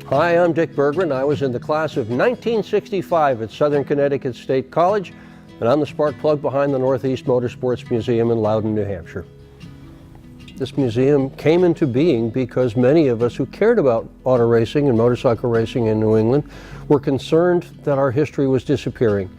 Hi, I'm Dick Berggren. I was in the class of 1965 at Southern Connecticut State College, and I'm the spark plug behind the Northeast Motorsports Museum in Loudon, New Hampshire. This museum came into being because many of us who cared about auto racing and motorcycle racing in New England were concerned that our history was disappearing.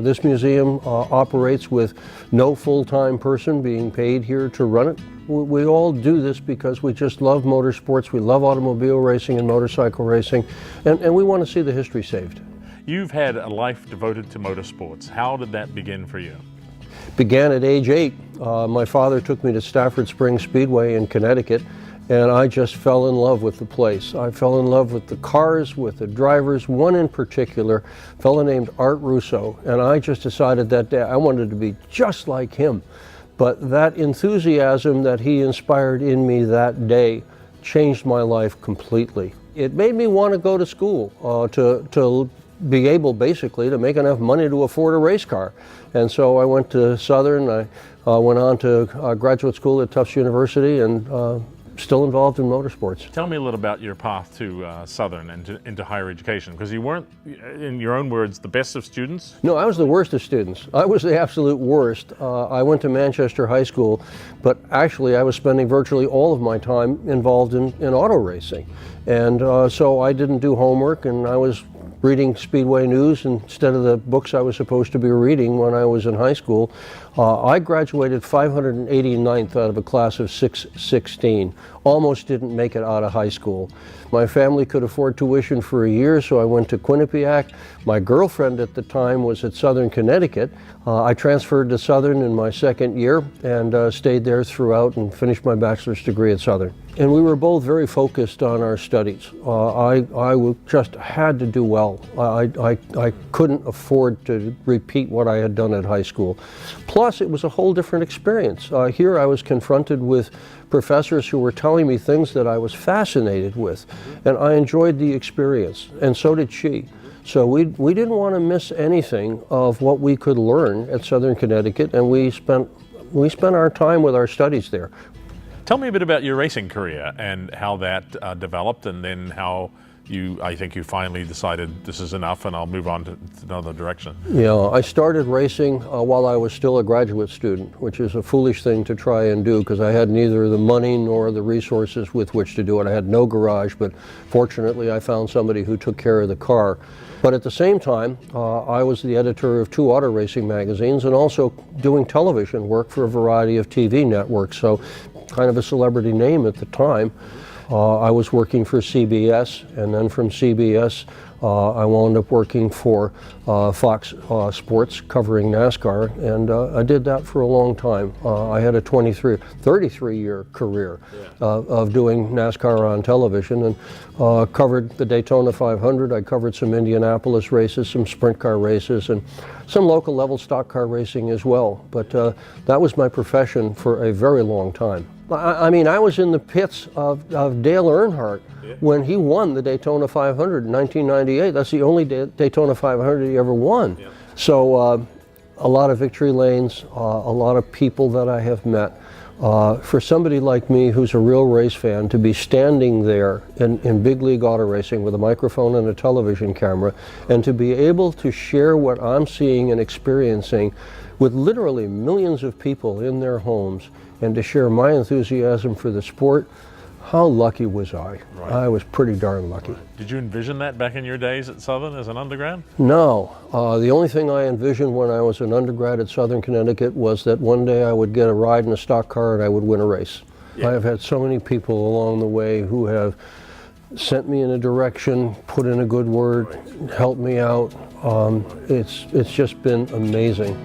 This museum operates with no full-time person being paid here to run it. We all do this because we just love motorsports, we love automobile racing and motorcycle racing, and we want to see the history saved. You've had a life devoted to motorsports. How did that begin for you? Began at age 8. My father took me to Stafford Springs Speedway in Connecticut, and I just fell in love with the place. I fell in love with the cars, with the drivers, one in particular, a fellow named Art Russo, and I just decided that day I wanted to be just like him. But that enthusiasm that he inspired in me that day changed my life completely. It made me want to go to school, to be able basically to make enough money to afford a race car. And so I went to Southern, I went on to graduate school at Tufts University, and still involved in motorsports. Tell me a little about your path to Southern and into higher education, because you weren't, in your own words, the best of students? No, I was the worst of students. I was the absolute worst. I went to Manchester High School, but actually I was spending virtually all of my time involved in auto racing. And so I didn't do homework, and I was reading Speedway News instead of the books I was supposed to be reading when I was in high school. I graduated 589th out of a class of 616. Almost didn't make it out of high school. My family could afford tuition for a year, so I went to Quinnipiac. My girlfriend at the time was at Southern Connecticut. I transferred to Southern in my second year and stayed there throughout and finished my bachelor's degree at Southern. And we were both very focused on our studies. I just had to do well. I couldn't afford to repeat what I had done at high school. Plus, it was a whole different experience. Here I was confronted with professors who were telling me things that I was fascinated with, and I enjoyed the experience, and so did she. So we didn't want to miss anything of what we could learn at Southern Connecticut, and we spent our time with our studies there. Tell me a bit about your racing career and how that developed, and then how I think you finally decided this is enough and I'll move on to another direction. Yeah, I started racing while I was still a graduate student, which is a foolish thing to try and do because I had neither the money nor the resources with which to do it. I had no garage, but fortunately I found somebody who took care of the car. But at the same time, I was the editor of 2 auto racing magazines and also doing television work for a variety of TV networks, so kind of a celebrity name at the time. I was working for CBS, and then from CBS I wound up working for Fox Sports covering NASCAR, and I did that for a long time. I had a 33-year career of doing NASCAR on television, and covered the Daytona 500. I covered some Indianapolis races, some sprint car races, and some local level stock car racing as well. But that was my profession for a very long time. I mean, I was in the pits of Dale Earnhardt when he won the Daytona 500 in 1998. That's the only Daytona 500 he ever won. Yeah. So a lot of victory lanes, a lot of people that I have met. For somebody like me who's a real race fan, to be standing there in big league auto racing with a microphone and a television camera, and to be able to share what I'm seeing and experiencing with literally millions of people in their homes, and to share my enthusiasm for the sport, how lucky was I? Right. I was pretty darn lucky. Right. Did you envision that back in your days at Southern as an undergrad? No. The only thing I envisioned when I was an undergrad at Southern Connecticut was that one day I would get a ride in a stock car and I would win a race. Yeah. I have had so many people along the way who have sent me in a direction, put in a good word, helped me out. It's just been amazing.